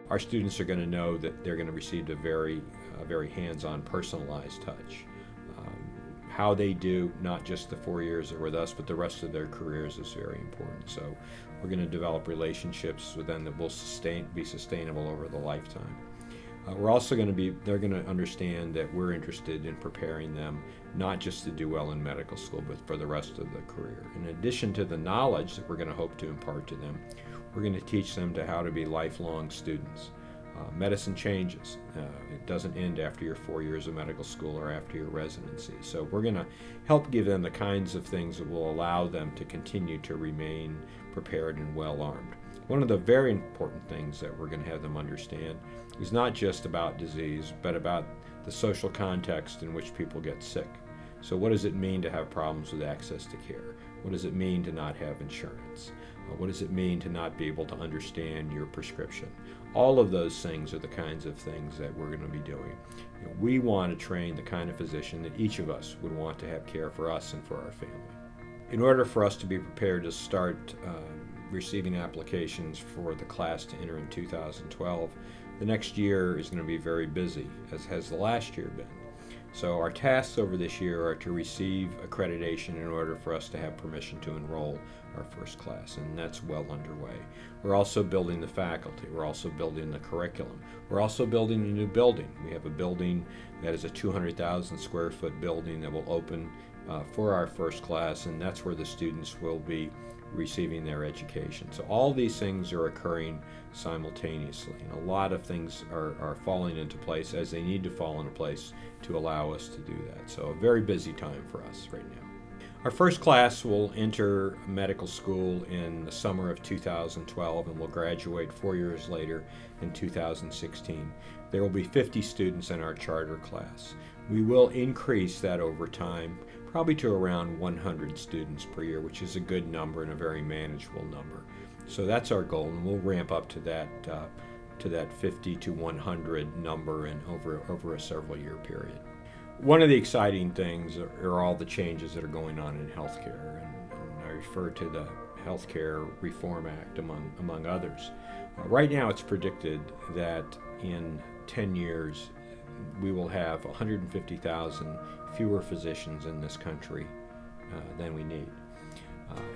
our students are going to know that they're going to receive a very hands-on, personalized touch. How they do, not just the 4 years they're with us, but the rest of their careers is very important. So we're going to develop relationships with them that will be sustainable over the lifetime. We're also going to they're going to understand that we're interested in preparing them not just to do well in medical school, but for the rest of the career. In addition to the knowledge that we're going to hope to impart to them, we're going to teach them how to be lifelong students. Medicine changes. It doesn't end after your 4 years of medical school or after your residency. So we're going to help give them the kinds of things that will allow them to continue to remain prepared and well-armed. One of the very important things that we're going to have them understand is not just about disease, but about the social context in which people get sick. So what does it mean to have problems with access to care? What does it mean to not have insurance? What does it mean to not be able to understand your prescription? All of those things are the kinds of things that we're going to be doing. We want to train the kind of physician that each of us would want to have care for us and for our family. In order for us to be prepared to start receiving applications for the class to enter in 2012, the next year is going to be very busy, as has the last year been. So our tasks over this year are to receive accreditation in order for us to have permission to enroll our first class, and that's well underway. We're also building the faculty. We're also building the curriculum. We're also building a new building. We have a building that is a 200,000 square foot building that will open for our first class, and that's where the students will be receiving their education. So all these things are occurring simultaneously, and a lot of things are falling into place as they need to fall into place to allow us to do that. So a very busy time for us right now. Our first class will enter medical school in the summer of 2012 and will graduate 4 years later in 2016. There will be 50 students in our charter class. We will increase that over time, probably to around 100 students per year, which is a good number and a very manageable number. So that's our goal, and we'll ramp up to that 50 to 100 number and over a several-year period. One of the exciting things are all the changes that are going on in healthcare, and I refer to the Healthcare Reform Act among others. Right now it's predicted that in 10 years we will have 150,000 fewer physicians in this country than we need.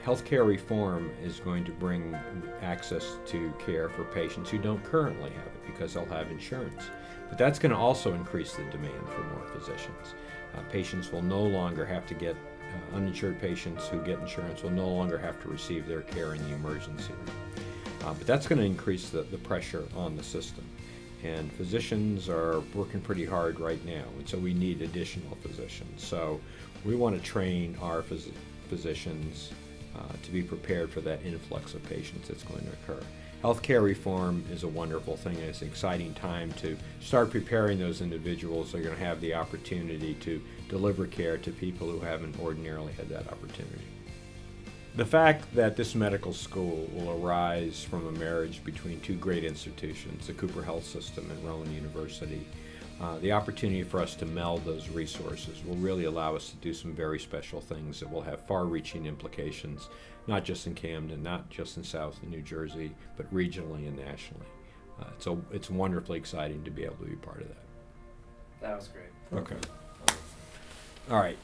Healthcare reform is going to bring access to care for patients who don't currently have it because they'll have insurance. But that's going to also increase the demand for more physicians. Patients will no longer have to get, uninsured patients who get insurance will no longer have to receive their care in the emergency room. But that's going to increase the pressure on the system. And physicians are working pretty hard right now, and so we need additional physicians. So we want to train our physicians to be prepared for that influx of patients that's going to occur. Healthcare reform is a wonderful thing. It's an exciting time to start preparing those individuals who are going to have the opportunity to deliver care to people who haven't ordinarily had that opportunity. The fact that this medical school will arise from a marriage between two great institutions, the Cooper Health System and Rowan University, the opportunity for us to meld those resources will really allow us to do some very special things that will have far-reaching implications, not just in Camden, not just in South New Jersey, but regionally and nationally. So it's wonderfully exciting to be able to be part of that. That was great. Okay. All right.